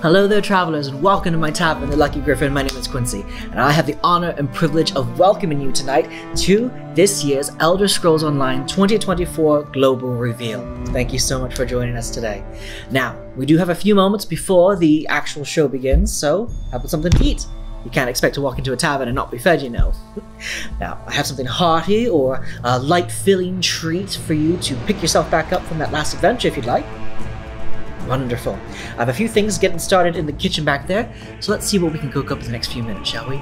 Hello there, travelers, and welcome to my tavern, the Lucky Griffin. My name is Quincy, and I have the honor and privilege of welcoming you tonight to this year's Elder Scrolls Online 2024 Global Reveal. Thank you so much for joining us today. Now, we do have a few moments before the actual show begins, so how about something to eat? You can't expect to walk into a tavern and not be fed, you know. Now, I have something hearty or a light-filling treat for you to pick yourself back up from that last adventure if you'd like. Wonderful. I have a few things getting started in the kitchen back there, so let's see what we can cook up in the next few minutes, shall we?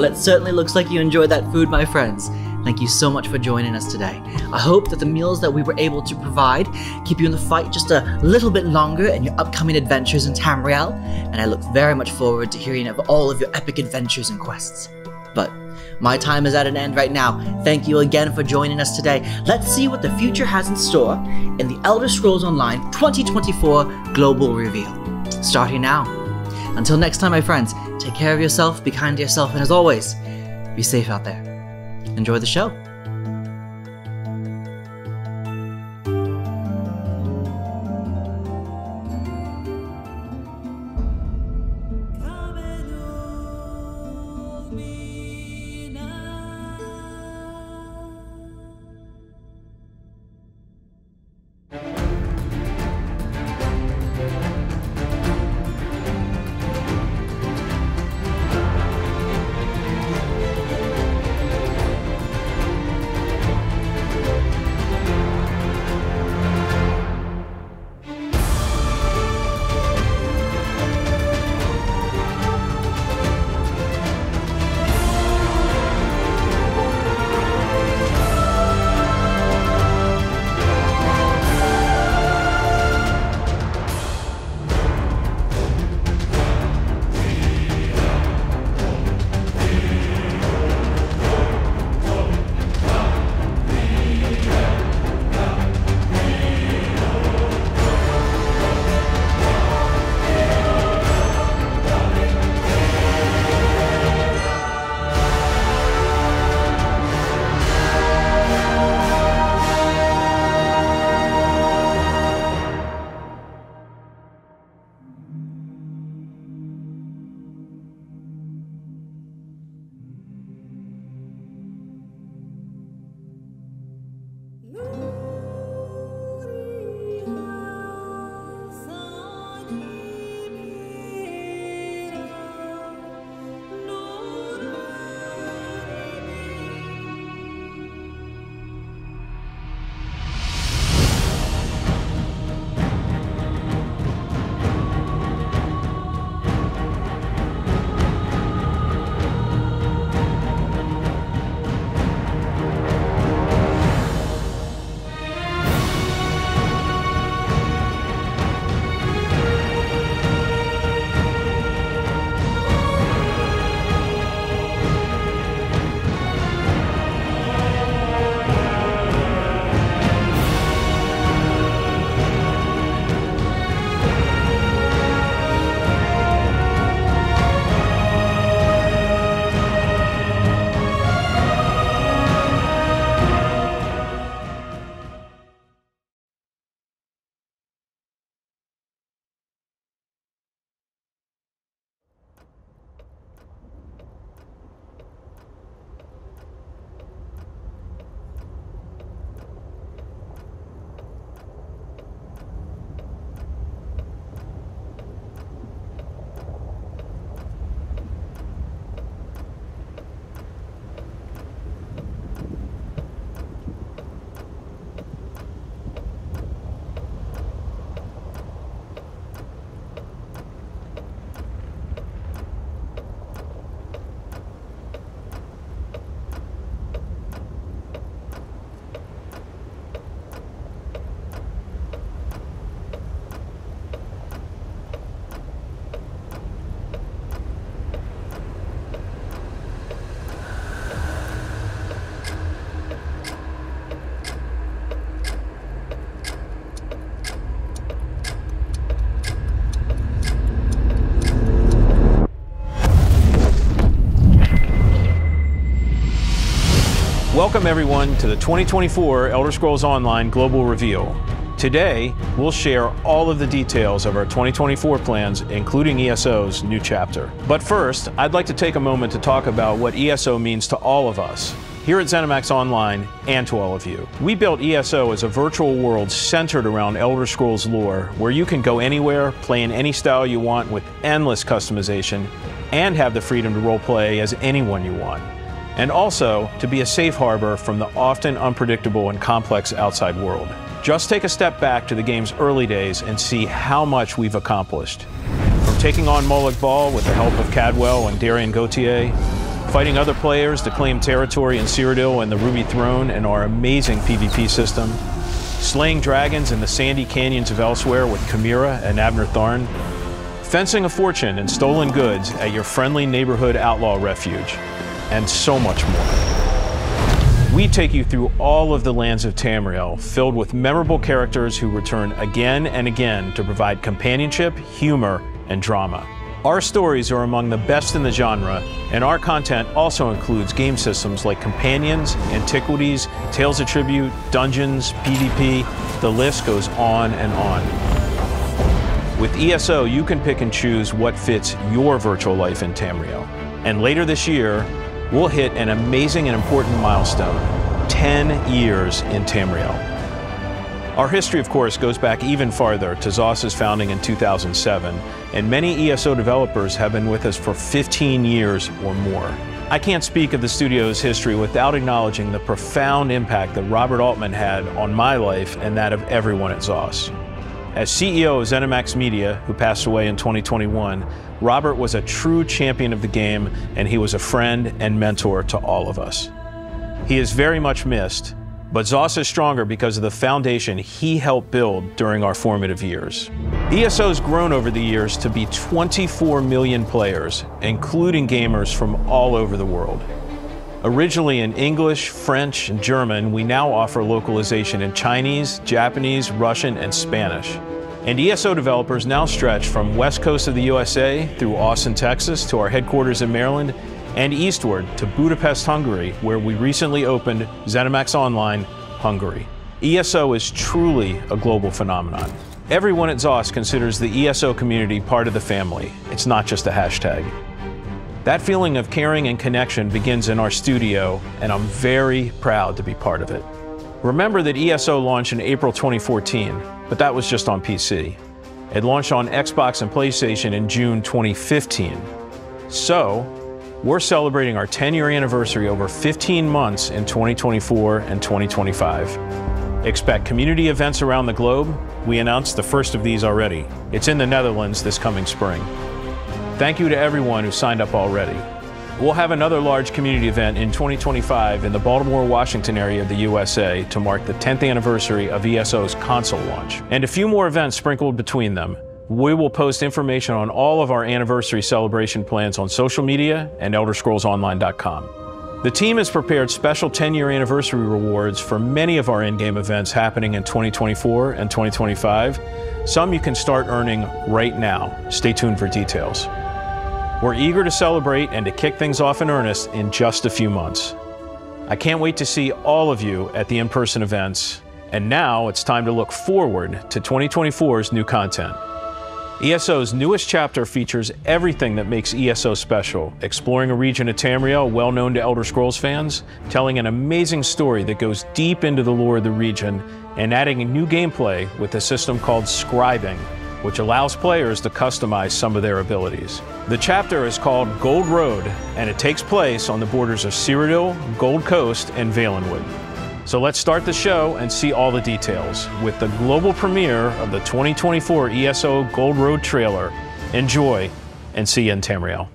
Well, it certainly looks like you enjoyed that food, my friends. Thank you so much for joining us today. I hope that the meals that we were able to provide keep you in the fight just a little bit longer in your upcoming adventures in Tamriel, and I look very much forward to hearing of all of your epic adventures and quests. But my time is at an end right now. Thank you again for joining us today. Let's see what the future has in store in the Elder Scrolls Online 2024 Global Reveal. Starting now. Until next time, my friends, take care of yourself, be kind to yourself, and as always, be safe out there. Enjoy the show. Welcome everyone to the 2024 Elder Scrolls Online Global Reveal. Today, we'll share all of the details of our 2024 plans, including ESO's new chapter. But first, I'd like to take a moment to talk about what ESO means to all of us, here at ZeniMax Online, and to all of you. We built ESO as a virtual world centered around Elder Scrolls lore, where you can go anywhere, play in any style you want with endless customization, and have the freedom to roleplay as anyone you want. And also, to be a safe harbor from the often unpredictable and complex outside world. Just take a step back to the game's early days and see how much we've accomplished. From taking on Molag Bal with the help of Cadwell and Darian Gautier, fighting other players to claim territory in Cyrodiil and the Ruby Throne and our amazing PvP system, slaying dragons in the sandy canyons of Elsewhere with Chimera and Abner Tharn, fencing a fortune in stolen goods at your friendly neighborhood outlaw refuge, and so much more. We take you through all of the lands of Tamriel, filled with memorable characters who return again and again to provide companionship, humor, and drama. Our stories are among the best in the genre, and our content also includes game systems like Companions, Antiquities, Tales of Tribute, Dungeons, PvP, the list goes on and on. With ESO, you can pick and choose what fits your virtual life in Tamriel. And later this year, we'll hit an amazing and important milestone, 10 years in Tamriel. Our history, of course, goes back even farther to ZOS's founding in 2007, and many ESO developers have been with us for 15 years or more. I can't speak of the studio's history without acknowledging the profound impact that Robert Altman had on my life and that of everyone at ZOS. As CEO of ZeniMax Media, who passed away in 2021, Robert was a true champion of the game, and he was a friend and mentor to all of us. He is very much missed, but ZOS is stronger because of the foundation he helped build during our formative years. ESO has grown over the years to be 24 million players, including gamers from all over the world. Originally in English, French, and German, we now offer localization in Chinese, Japanese, Russian, and Spanish. And ESO developers now stretch from west coast of the USA through Austin, Texas, to our headquarters in Maryland, and eastward to Budapest, Hungary, where we recently opened ZeniMax Online, Hungary. ESO is truly a global phenomenon. Everyone at ZOS considers the ESO community part of the family. It's not just a hashtag. That feeling of caring and connection begins in our studio, and I'm very proud to be part of it. Remember that ESO launched in April 2014, but that was just on PC. It launched on Xbox and PlayStation in June 2015. So, we're celebrating our 10-year anniversary over 15 months in 2024 and 2025. Expect community events around the globe. We announced the first of these already. It's in the Netherlands this coming spring. Thank you to everyone who signed up already. We'll have another large community event in 2025 in the Baltimore, Washington area of the USA to mark the 10th anniversary of ESO's console launch, and a few more events sprinkled between them. We will post information on all of our anniversary celebration plans on social media and ElderScrollsOnline.com. The team has prepared special 10-year anniversary rewards for many of our in-game events happening in 2024 and 2025. Some you can start earning right now. Stay tuned for details. We're eager to celebrate and to kick things off in earnest in just a few months. I can't wait to see all of you at the in-person events. And now it's time to look forward to 2024's new content. ESO's newest chapter features everything that makes ESO special, exploring a region of Tamriel well known to Elder Scrolls fans, telling an amazing story that goes deep into the lore of the region, and adding a new gameplay with a system called Scribing, which allows players to customize some of their abilities. The chapter is called Gold Road, and it takes place on the borders of Cyrodiil, Gold Coast, and Valenwood. So let's start the show and see all the details with the global premiere of the 2024 ESO Gold Road trailer. Enjoy, and see you in Tamriel.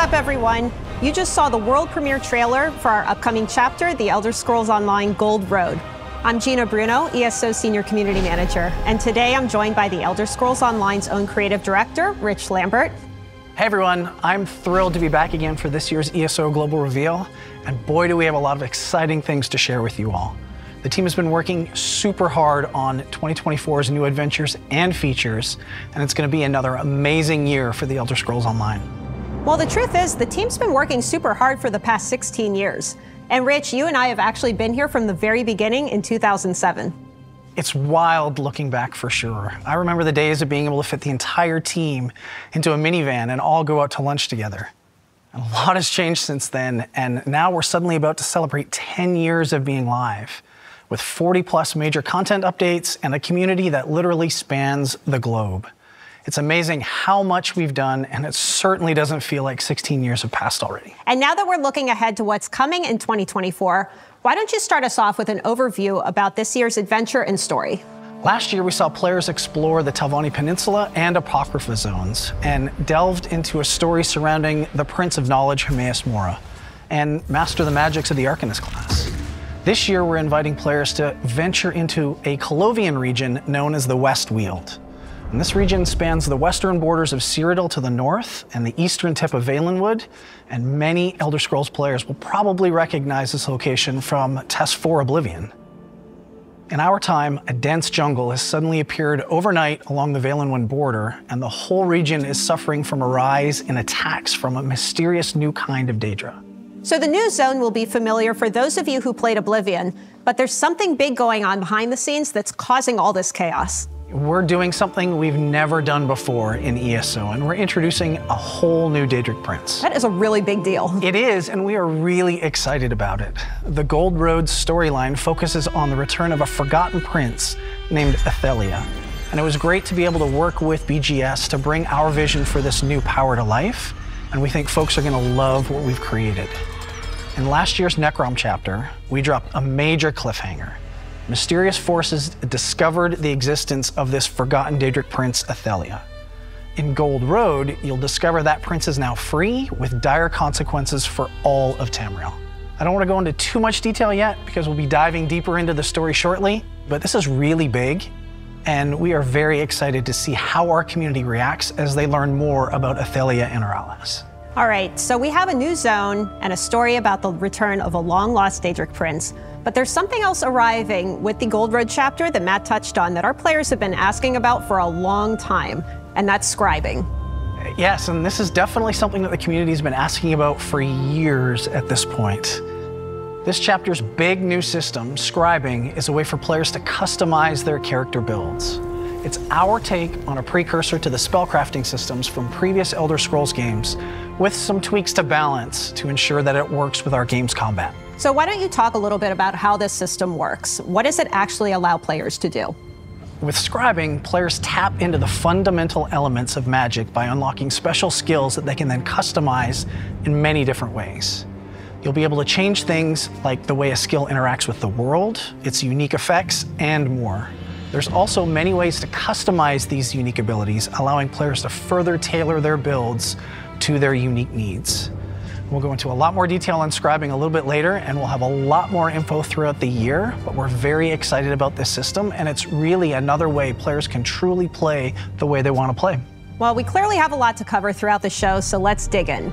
up, everyone? You just saw the world premiere trailer for our upcoming chapter, The Elder Scrolls Online Gold Road. I'm Gina Bruno, ESO Senior Community Manager, and today I'm joined by The Elder Scrolls Online's own creative director, Rich Lambert. Hey everyone, I'm thrilled to be back again for this year's ESO Global Reveal, and boy do we have a lot of exciting things to share with you all. The team has been working super hard on 2024's new adventures and features, and it's going to be another amazing year for The Elder Scrolls Online. Well, the truth is, the team's been working super hard for the past 16 years. And Rich, you and I have actually been here from the very beginning in 2007. It's wild looking back for sure. I remember the days of being able to fit the entire team into a minivan and all go out to lunch together. And a lot has changed since then, and now we're suddenly about to celebrate 10 years of being live, with 40+ major content updates and a community that literally spans the globe. It's amazing how much we've done, and it certainly doesn't feel like 16 years have passed already. And now that we're looking ahead to what's coming in 2024, why don't you start us off with an overview about this year's adventure and story? Last year, we saw players explore the Telvanni Peninsula and Apocrypha zones, and delved into a story surrounding the Prince of Knowledge, Hermaeus Mora, and master the magics of the Arcanist class. This year, we're inviting players to venture into a Colovian region known as the West Weald. And this region spans the western borders of Cyrodiil to the north and the eastern tip of Valenwood, and many Elder Scrolls players will probably recognize this location from TES 4 Oblivion. In our time, a dense jungle has suddenly appeared overnight along the Valenwood border, and the whole region is suffering from a rise in attacks from a mysterious new kind of Daedra. So the new zone will be familiar for those of you who played Oblivion, but there's something big going on behind the scenes that's causing all this chaos. We're doing something we've never done before in ESO, and we're introducing a whole new Daedric Prince. That is a really big deal. It is, and we are really excited about it. The Gold Road storyline focuses on the return of a forgotten prince named Athelia, and it was great to be able to work with BGS to bring our vision for this new power to life, and we think folks are going to love what we've created. In last year's Necrom chapter, we dropped a major cliffhanger. Mysterious forces discovered the existence of this forgotten Daedric prince, Athelia. In Gold Road, you'll discover that prince is now free, with dire consequences for all of Tamriel. I don't want to go into too much detail yet, because we'll be diving deeper into the story shortly, but this is really big, and we are very excited to see how our community reacts as they learn more about Athelia and her allies. All right, so we have a new zone and a story about the return of a long-lost Daedric prince. But there's something else arriving with the Gold Road chapter that Matt touched on that our players have been asking about for a long time, and that's scribing. Yes, and this is definitely something that the community has been asking about for years at this point. This chapter's big new system, scribing, is a way for players to customize their character builds. It's our take on a precursor to the spellcrafting systems from previous Elder Scrolls games, with some tweaks to balance to ensure that it works with our game's combat. So why don't you talk a little bit about how this system works? What does it actually allow players to do? With scribing, players tap into the fundamental elements of magic by unlocking special skills that they can then customize in many different ways. You'll be able to change things like the way a skill interacts with the world, its unique effects, and more. There's also many ways to customize these unique abilities, allowing players to further tailor their builds to their unique needs. We'll go into a lot more detail on scribing a little bit later, and we'll have a lot more info throughout the year, but we're very excited about this system, and it's really another way players can truly play the way they want to play. Well, we clearly have a lot to cover throughout the show, so let's dig in.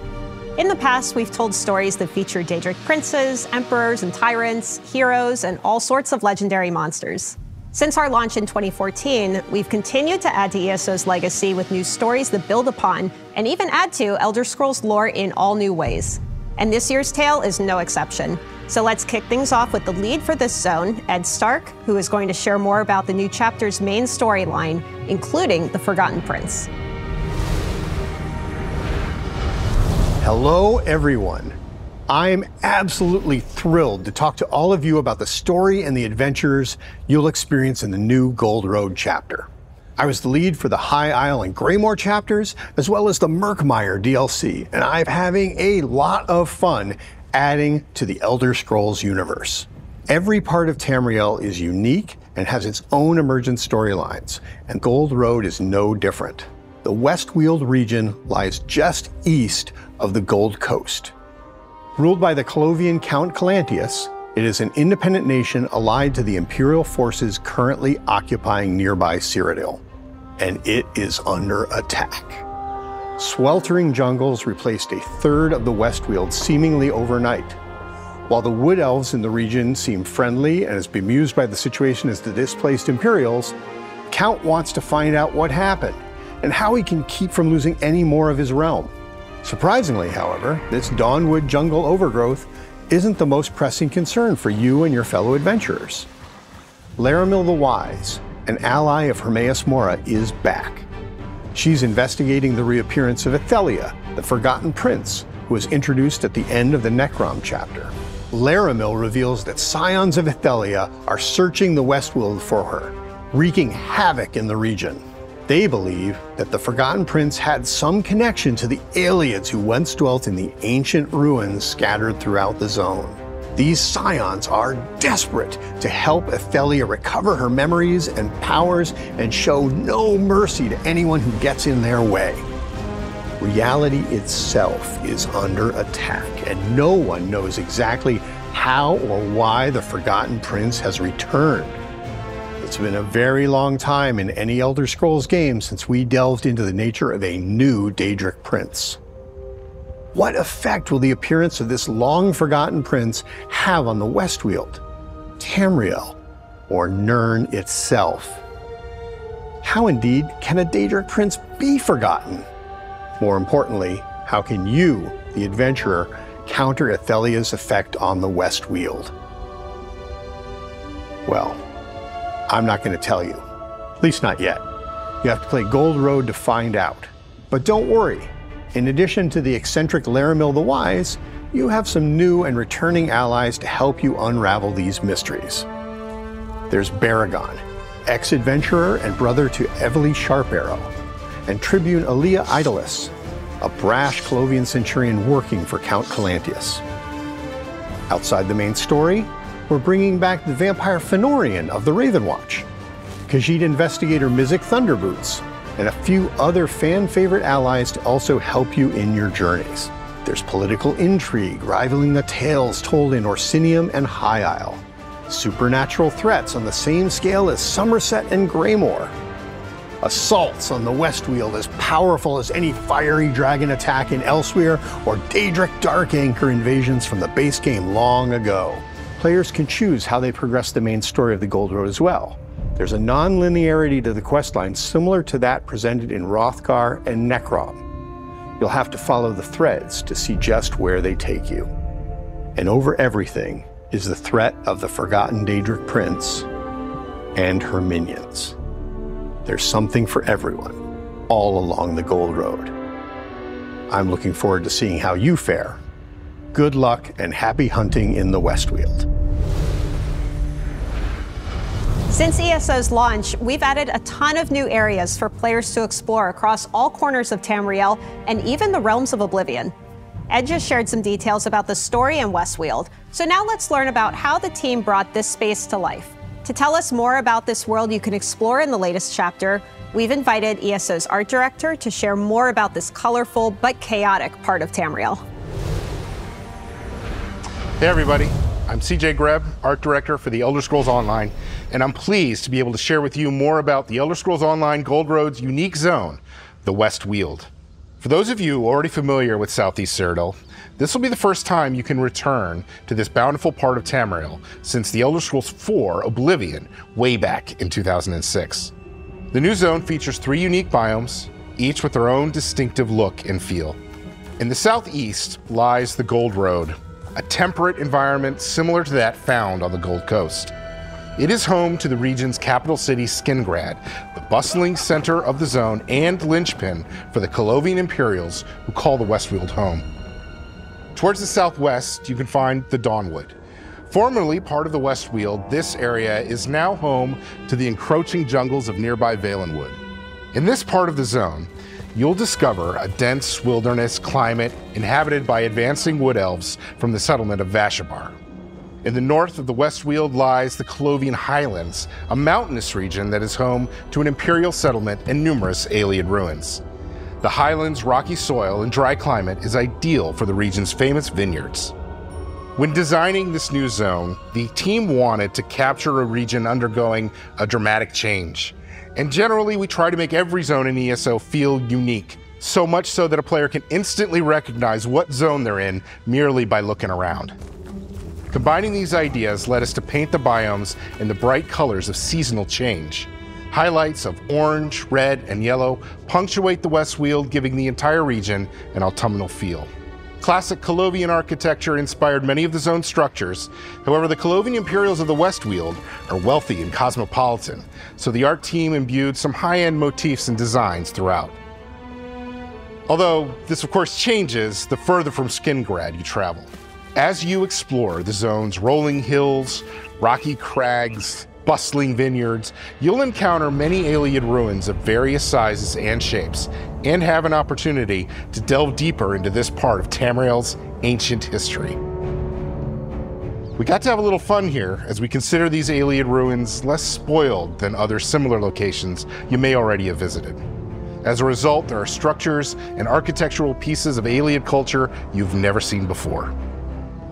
In the past, we've told stories that feature Daedric princes, emperors and tyrants, heroes, and all sorts of legendary monsters. Since our launch in 2014, we've continued to add to ESO's legacy with new stories that build upon and even add to Elder Scrolls lore in all new ways. And this year's tale is no exception. So let's kick things off with the lead for this zone, Ed Stark, who is going to share more about the new chapter's main storyline, including the Forgotten Prince. Hello, everyone. I'm absolutely thrilled to talk to all of you about the story and the adventures you'll experience in the new Gold Road chapter. I was the lead for the High Isle and Greymoor chapters, as well as the Murkmire DLC, and I'm having a lot of fun adding to the Elder Scrolls universe. Every part of Tamriel is unique and has its own emergent storylines, and Gold Road is no different. The West Weald region lies just east of the Gold Coast. Ruled by the Colovian Count Calantius, it is an independent nation allied to the imperial forces currently occupying nearby Cyrodiil, and it is under attack. Sweltering jungles replaced a third of the Westweald seemingly overnight. While the Wood Elves in the region seem friendly and as bemused by the situation as the displaced Imperials, Count wants to find out what happened and how he can keep from losing any more of his realm. Surprisingly, however, this Dawnwood jungle overgrowth isn't the most pressing concern for you and your fellow adventurers. Laramil the Wise, an ally of Hermaeus Mora, is back. She's investigating the reappearance of Athelia, the Forgotten Prince, who was introduced at the end of the Necrom chapter. Laramil reveals that scions of Athelia are searching the Westweald for her, wreaking havoc in the region. They believe that the Forgotten Prince had some connection to the Ayleids who once dwelt in the ancient ruins scattered throughout the zone. These scions are desperate to help Athelia recover her memories and powers and show no mercy to anyone who gets in their way. Reality itself is under attack, and no one knows exactly how or why the Forgotten Prince has returned. It's been a very long time in any Elder Scrolls game since we delved into the nature of a new Daedric Prince. What effect will the appearance of this long-forgotten prince have on the Westweald, Tamriel, or Nirn itself? How indeed can a Daedric prince be forgotten? More importantly, how can you, the adventurer, counter Athelia's effect on the Westweald? Well, I'm not going to tell you, at least not yet. You have to play Gold Road to find out. But don't worry. In addition to the eccentric Laramil the Wise, you have some new and returning allies to help you unravel these mysteries. There's Baragon, ex-adventurer and brother to Evely Sharparrow, and Tribune Alia Idolus, a brash Colovian centurion working for Count Calantius. Outside the main story, we're bringing back the vampire Fëanorian of the Ravenwatch, Khajiit investigator Mizzet Thunderboots, and a few other fan-favorite allies to also help you in your journeys. There's political intrigue rivaling the tales told in Orsinium and High Isle, supernatural threats on the same scale as Somerset and Greymoor, assaults on the Westweald as powerful as any fiery dragon attack in Elsweyr or Daedric Darkanchor invasions from the base game long ago. Players can choose how they progress the main story of the Gold Road as well. There's a non-linearity to the questline similar to that presented in Hrothgar and Necrom. You'll have to follow the threads to see just where they take you. And over everything is the threat of the forgotten Daedric Prince and her minions. There's something for everyone, all along the Gold Road. I'm looking forward to seeing how you fare. Good luck and happy hunting in the Westweald. Since ESO's launch, we've added a ton of new areas for players to explore across all corners of Tamriel and even the Realms of Oblivion. Ed just shared some details about the story in Westweald, so now let's learn about how the team brought this space to life. To tell us more about this world you can explore in the latest chapter, we've invited ESO's art director to share more about this colorful but chaotic part of Tamriel. Hey everybody, I'm CJ Greb, art director for the Elder Scrolls Online, and I'm pleased to be able to share with you more about the Elder Scrolls Online Gold Road's unique zone, the Westweald. For those of you already familiar with Southeast Cyrodiil, this will be the first time you can return to this bountiful part of Tamriel since the Elder Scrolls IV Oblivion way back in 2006. The new zone features 3 unique biomes, each with their own distinctive look and feel. In the southeast lies the Gold Road, a temperate environment similar to that found on the Gold Coast. It is home to the region's capital city, Skingrad, the bustling center of the zone and linchpin for the Colovian Imperials who call the Westweald home. Towards the southwest, you can find the Dawnwood. Formerly part of the Westweald, this area is now home to the encroaching jungles of nearby Valenwood. In this part of the zone, you'll discover a dense wilderness climate inhabited by advancing wood elves from the settlement of Vashabar. In the north of the Westweald lies the Colovian Highlands, a mountainous region that is home to an imperial settlement and numerous Ayleid ruins. The highlands' rocky soil and dry climate is ideal for the region's famous vineyards. When designing this new zone, the team wanted to capture a region undergoing a dramatic change. And generally, we try to make every zone in ESO feel unique, so much so that a player can instantly recognize what zone they're in merely by looking around. Combining these ideas led us to paint the biomes in the bright colors of seasonal change. Highlights of orange, red, and yellow punctuate the Westweald, giving the entire region an autumnal feel. Classic Colovian architecture inspired many of the zone's structures. However, the Colovian Imperials of the Westweald are wealthy and cosmopolitan, so the art team imbued some high-end motifs and designs throughout. Although this of course changes the further from Skingrad you travel. As you explore the zone's rolling hills, rocky crags, bustling vineyards, you'll encounter many Ayleid ruins of various sizes and shapes, and have an opportunity to delve deeper into this part of Tamriel's ancient history. We got to have a little fun here as we consider these Ayleid ruins less spoiled than other similar locations you may already have visited. As a result, there are structures and architectural pieces of Ayleid culture you've never seen before.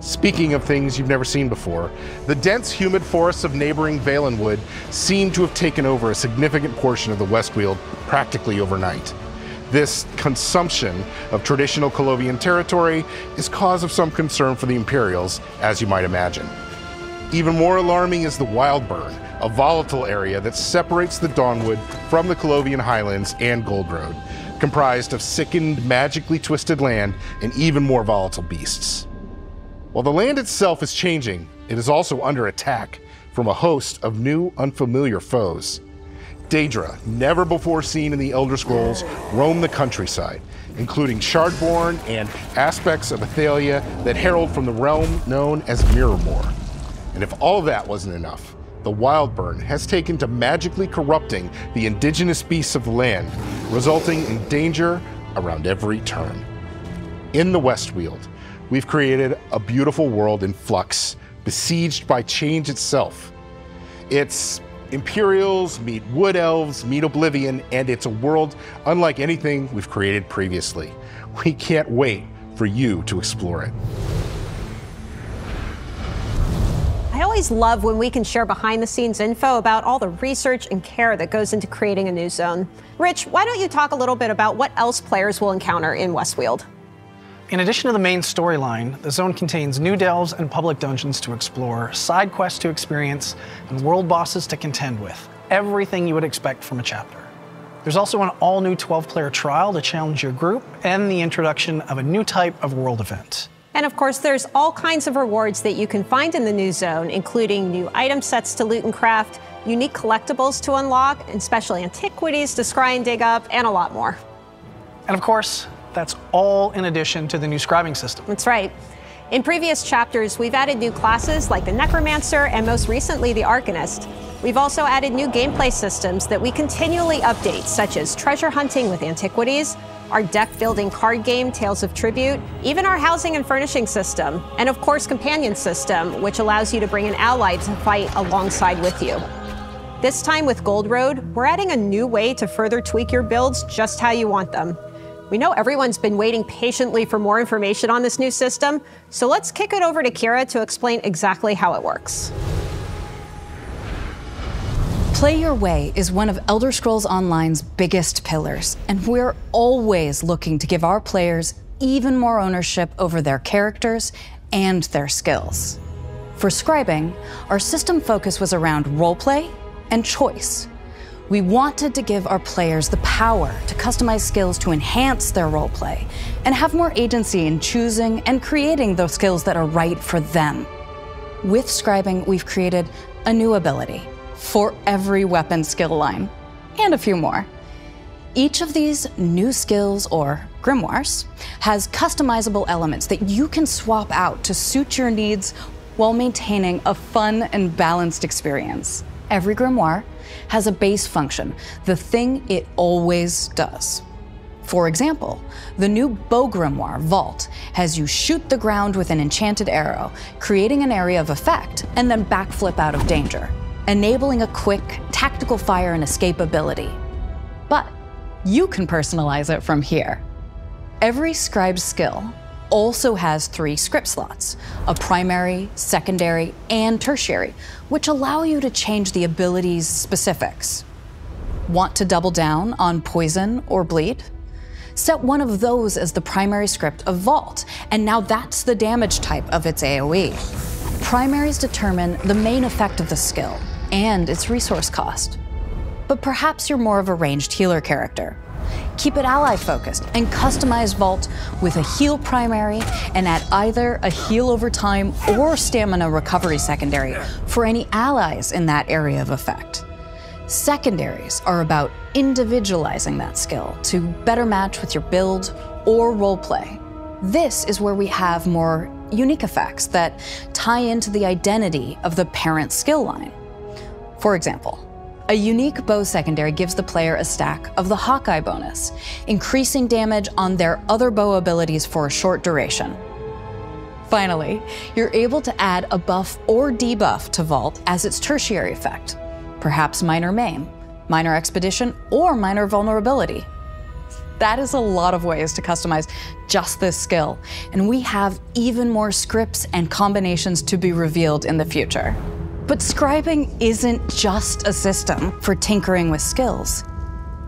Speaking of things you've never seen before, the dense, humid forests of neighboring Valenwood seem to have taken over a significant portion of the Westweald practically overnight. This consumption of traditional Colovian territory is cause of some concern for the Imperials, as you might imagine. Even more alarming is the Wildburn, a volatile area that separates the Dawnwood from the Colovian Highlands and Goldroad, comprised of sickened, magically twisted land and even more volatile beasts. While the land itself is changing, it is also under attack from a host of new, unfamiliar foes. Daedra, never before seen in the Elder Scrolls, roam the countryside, including Shardborn and aspects of Athalia that herald from the realm known as Mirrormoor. And if all of that wasn't enough, the Wildburn has taken to magically corrupting the indigenous beasts of the land, resulting in danger around every turn. In the Westweald, we've created a beautiful world in flux, besieged by change itself. It's Imperials meet Wood Elves, meet Oblivion, and it's a world unlike anything we've created previously. We can't wait for you to explore it. I always love when we can share behind-the-scenes info about all the research and care that goes into creating a new zone. Rich, why don't you talk a little bit about what else players will encounter in Westweald? In addition to the main storyline, the zone contains new delves and public dungeons to explore, side quests to experience, and world bosses to contend with. Everything you would expect from a chapter. There's also an all-new 12-player trial to challenge your group, and the introduction of a new type of world event. And of course, there's all kinds of rewards that you can find in the new zone, including new item sets to loot and craft, unique collectibles to unlock, and special antiquities to scry and dig up, and a lot more. And of course, that's all in addition to the new scribing system. That's right. In previous chapters, we've added new classes like the Necromancer and most recently the Arcanist. We've also added new gameplay systems that we continually update, such as treasure hunting with antiquities, our deck-building card game, Tales of Tribute, even our housing and furnishing system, and of course, companion system, which allows you to bring an ally to fight alongside with you. This time with Goldroad, we're adding a new way to further tweak your builds just how you want them. We know everyone's been waiting patiently for more information on this new system, so let's kick it over to Kira to explain exactly how it works. Play Your Way is one of Elder Scrolls Online's biggest pillars, and we're always looking to give our players even more ownership over their characters and their skills. For scribing, our system focus was around roleplay and choice. We wanted to give our players the power to customize skills to enhance their roleplay and have more agency in choosing and creating those skills that are right for them. With scribing, we've created a new ability for every weapon skill line, and a few more. Each of these new skills, or grimoires, has customizable elements that you can swap out to suit your needs while maintaining a fun and balanced experience. Every grimoire has a base function, the thing it always does. For example, the new Bow Grimoire, Vault, has you shoot the ground with an enchanted arrow, creating an area of effect, and then backflip out of danger, enabling a quick, tactical fire and escape ability. But You can personalize it from here. Every scribe skill also has 3 script slots, a primary, secondary, and tertiary, which allow you to change the ability's specifics. Want to double down on poison or bleed? Set one of those as the primary script of Vault, and now that's the damage type of its AoE. Primaries determine the main effect of the skill and its resource cost. But perhaps you're more of a ranged healer character. Keep it ally-focused and customize Vault with a heal primary and add either a heal over time or stamina recovery secondary for any allies in that area of effect. Secondaries are about individualizing that skill to better match with your build or roleplay. This is where we have more unique effects that tie into the identity of the parent skill line. For example, a unique bow secondary gives the player a stack of the Hawkeye bonus, increasing damage on their other bow abilities for a short duration. Finally, you're able to add a buff or debuff to Vault as its tertiary effect. Perhaps minor maim, minor expedition, or minor vulnerability. That is a lot of ways to customize just this skill, and we have even more scripts and combinations to be revealed in the future. But scribing isn't just a system for tinkering with skills.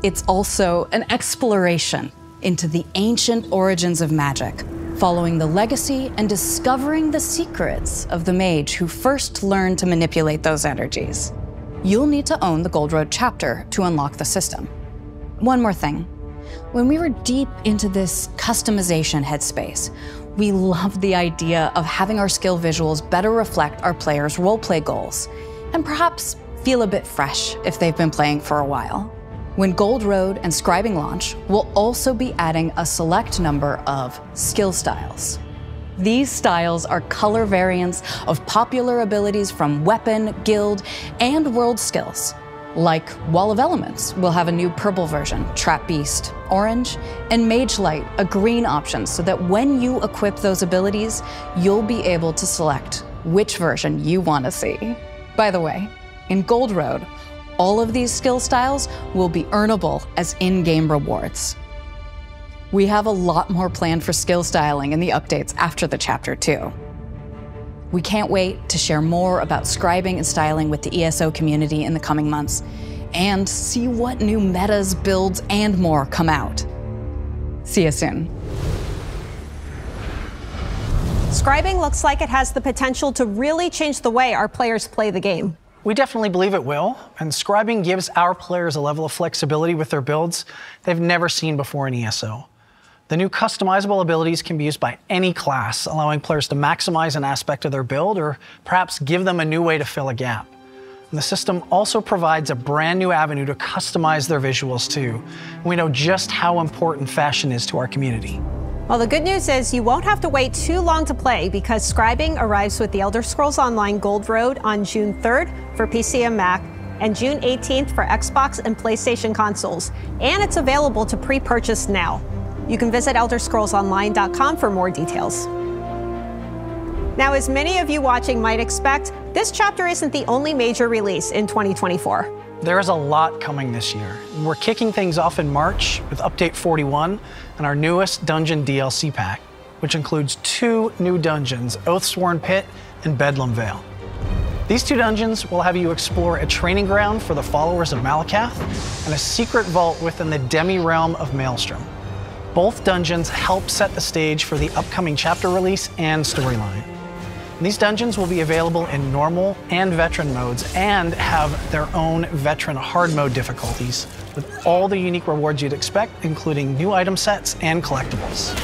It's also an exploration into the ancient origins of magic, following the legacy and discovering the secrets of the mage who first learned to manipulate those energies. You'll need to own the Gold Road chapter to unlock the system. One more thing. When we were deep into this customization headspace, we loved the idea of having our skill visuals better reflect our players' roleplay goals, and perhaps feel a bit fresh if they've been playing for a while. When Gold Road and Scribing launch, we'll also be adding a select number of skill styles. These styles are color variants of popular abilities from weapon, guild, and world skills. Like Wall of Elements will have a new purple version, Trap Beast orange, and Mage Light a green option, so that when you equip those abilities, you'll be able to select which version you want to see. By the way, in Gold Road, all of these skill styles will be earnable as in-game rewards. We have a lot more planned for skill styling in the updates after the Chapter 2. We can't wait to share more about scribing and styling with the ESO community in the coming months, and see what new metas, builds, and more come out. See you soon. Scribing looks like it has the potential to really change the way our players play the game. We definitely believe it will, and scribing gives our players a level of flexibility with their builds they've never seen before in ESO. The new customizable abilities can be used by any class, allowing players to maximize an aspect of their build or perhaps give them a new way to fill a gap. And the system also provides a brand new avenue to customize their visuals too. And we know just how important fashion is to our community. Well, the good news is you won't have to wait too long to play, because scribing arrives with the Elder Scrolls Online Gold Road on June 3rd for PC and Mac, and June 18th for Xbox and PlayStation consoles. And it's available to pre-purchase now. You can visit ElderScrollsOnline.com for more details. Now, as many of you watching might expect, this chapter isn't the only major release in 2024. There is a lot coming this year. We're kicking things off in March with Update 41 and our newest dungeon DLC pack, which includes 2 new dungeons, Oathsworn Pit and Bedlam Vale. These 2 dungeons will have you explore a training ground for the followers of Malakath and a secret vault within the demi-realm of Maelstrom. Both dungeons help set the stage for the upcoming chapter release and storyline. These dungeons will be available in normal and veteran modes and have their own veteran hard mode difficulties, with all the unique rewards you'd expect, including new item sets and collectibles.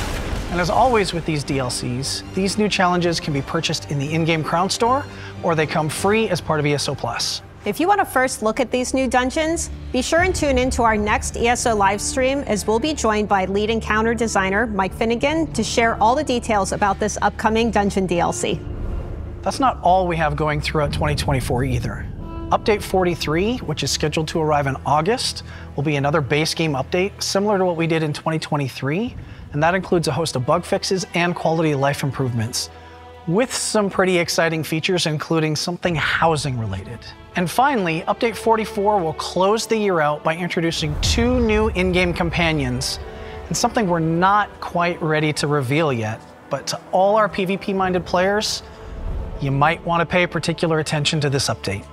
And as always with these DLCs, these new challenges can be purchased in the in-game Crown Store, or they come free as part of ESO Plus. If you want to first look at these new dungeons, be sure and tune in to our next ESO live stream, as we'll be joined by lead encounter designer Mike Finnegan to share all the details about this upcoming dungeon DLC. That's not all we have going throughout 2024 either. Update 43, which is scheduled to arrive in August, will be another base game update similar to what we did in 2023, and that includes a host of bug fixes and quality of life improvements, with some pretty exciting features, including something housing related. And finally, Update 44 will close the year out by introducing 2 new in-game companions, and something we're not quite ready to reveal yet. But to all our PvP-minded players, you might want to pay particular attention to this update.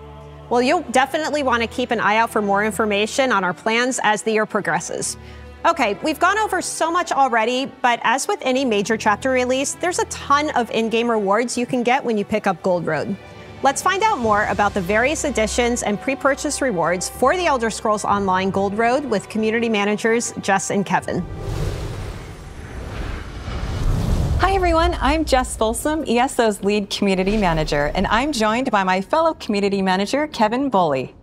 Well, you'll definitely want to keep an eye out for more information on our plans as the year progresses. Okay, we've gone over so much already, but as with any major chapter release, there's a ton of in-game rewards you can get when you pick up Gold Road. Let's find out more about the various additions and pre-purchase rewards for the Elder Scrolls Online Gold Road with community managers Jess and Kevin. Hi everyone, I'm Jess Folsom, ESO's lead community manager, and I'm joined by my fellow community manager, Kevin Boley.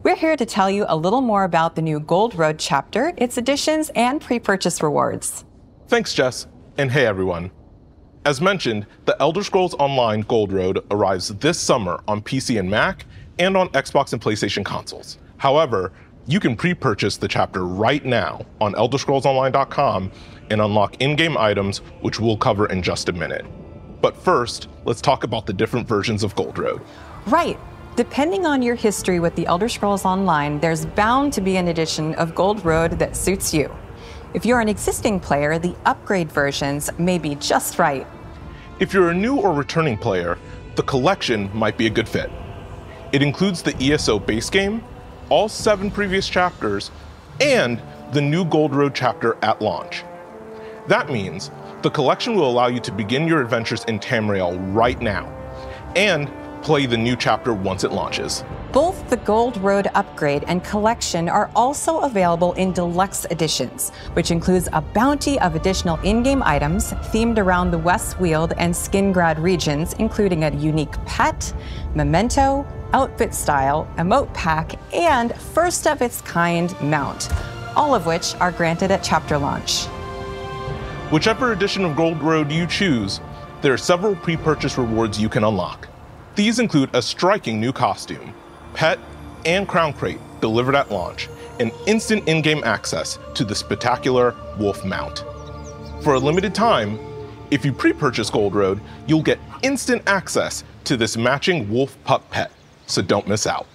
We're here to tell you a little more about the new Gold Road chapter, its additions, and pre-purchase rewards. Thanks, Jess, and hey everyone. As mentioned, the Elder Scrolls Online Gold Road arrives this summer on PC and Mac, and on Xbox and PlayStation consoles. However, you can pre-purchase the chapter right now on ElderScrollsOnline.com and unlock in-game items, which we'll cover in just a minute. But first, let's talk about the different versions of Gold Road. Right. Depending on your history with the Elder Scrolls Online, there's bound to be an edition of Gold Road that suits you. If you're an existing player, the upgrade versions may be just right. If you're a new or returning player, the collection might be a good fit. It includes the ESO base game, all 7 previous chapters, and the new Gold Road chapter at launch. That means the collection will allow you to begin your adventures in Tamriel right now, and play the new chapter once it launches. Both the Gold Road upgrade and collection are also available in deluxe editions, which includes a bounty of additional in-game items themed around the West Weald and Skingrad regions, including a unique pet, memento, outfit style, emote pack, and first of its kind mount, all of which are granted at chapter launch. Whichever edition of Gold Road you choose, there are several pre-purchase rewards you can unlock. These include a striking new costume, pet, and crown crate delivered at launch, and instant in-game access to the spectacular wolf mount. For a limited time, if you pre-purchase Gold Road, you'll get instant access to this matching wolf pup pet, so don't miss out.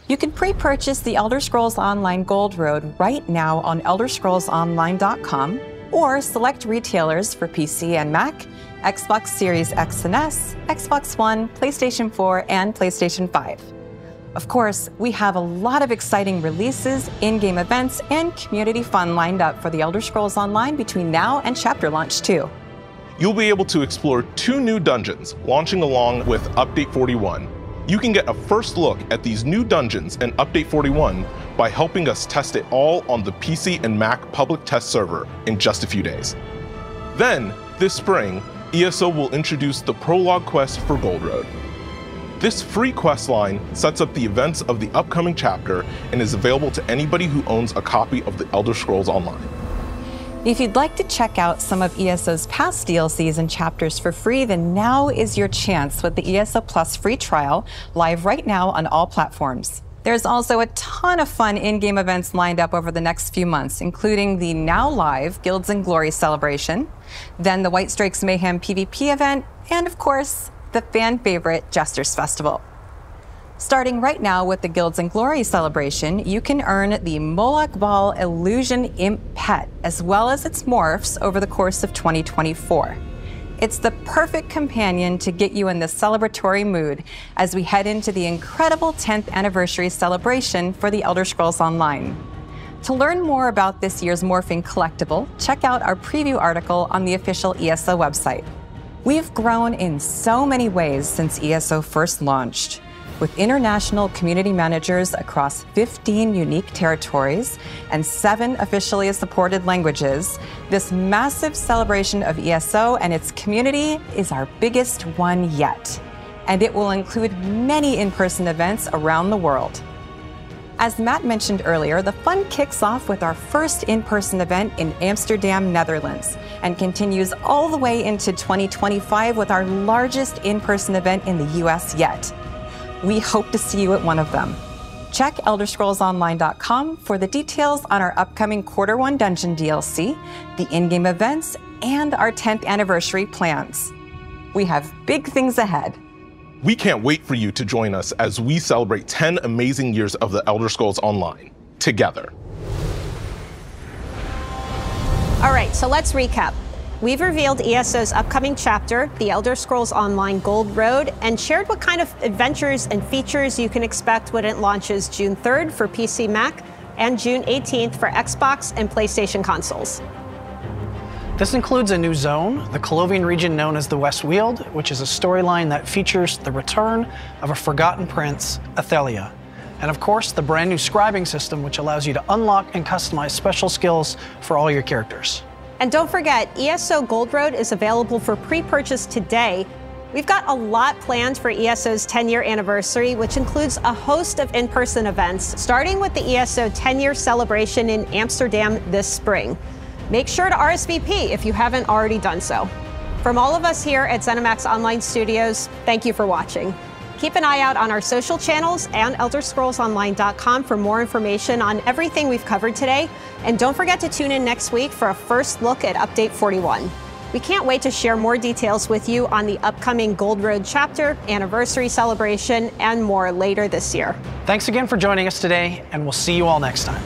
You can pre-purchase the Elder Scrolls Online Gold Road right now on ElderScrollsOnline.com or select retailers for PC and Mac, Xbox Series X and S, Xbox One, PlayStation 4, and PlayStation 5. Of course, we have a lot of exciting releases, in-game events, and community fun lined up for the Elder Scrolls Online between now and chapter launch too. You'll be able to explore 2 new dungeons launching along with Update 41. You can get a first look at these new dungeons and Update 41 by helping us test it all on the PC and Mac public test server in just a few days. Then, this spring, ESO will introduce the Prologue quest for Gold Road. This free quest line sets up the events of the upcoming chapter and is available to anybody who owns a copy of the Elder Scrolls Online. If you'd like to check out some of ESO's past DLCs and chapters for free, then now is your chance with the ESO Plus free trial, live right now on all platforms. There's also a ton of fun in-game events lined up over the next few months, including the now live Guilds and Glory celebration, then the White Strikes Mayhem PvP event, and of course, the fan favorite Jester's Festival. Starting right now with the Guilds and Glory celebration, you can earn the Moloch Ball Illusion Imp pet, as well as its morphs over the course of 2024. It's the perfect companion to get you in the celebratory mood as we head into the incredible 10th anniversary celebration for the Elder Scrolls Online. To learn more about this year's morphing collectible, check out our preview article on the official ESO website. We've grown in so many ways since ESO first launched. With international community managers across 15 unique territories and 7 officially supported languages, this massive celebration of ESO and its community is our biggest one yet. And it will include many in-person events around the world. As Matt mentioned earlier, the fun kicks off with our first in-person event in Amsterdam, Netherlands, and continues all the way into 2025 with our largest in-person event in the US yet. We hope to see you at one of them. Check ElderScrollsOnline.com for the details on our upcoming Q1 Dungeon DLC, the in-game events, and our 10th anniversary plans. We have big things ahead. We can't wait for you to join us as we celebrate 10 amazing years of the Elder Scrolls Online together. All right, so let's recap. We've revealed ESO's upcoming chapter, The Elder Scrolls Online Gold Road, and shared what kind of adventures and features you can expect when it launches June 3rd for PC, Mac, and June 18th for Xbox and PlayStation consoles. This includes a new zone, the Colovian region known as the West Weald, which is a storyline that features the return of a forgotten prince, Athelia. And of course, the brand new scribing system, which allows you to unlock and customize special skills for all your characters. And don't forget, ESO Gold Road is available for pre-purchase today. We've got a lot planned for ESO's 10-year anniversary, which includes a host of in-person events, starting with the ESO 10-year celebration in Amsterdam this spring. Make sure to RSVP if you haven't already done so. From all of us here at ZeniMax Online Studios, thank you for watching. Keep an eye out on our social channels and ElderScrollsOnline.com for more information on everything we've covered today. And don't forget to tune in next week for a first look at Update 41. We can't wait to share more details with you on the upcoming Gold Road chapter, anniversary celebration, and more later this year. Thanks again for joining us today, and we'll see you all next time.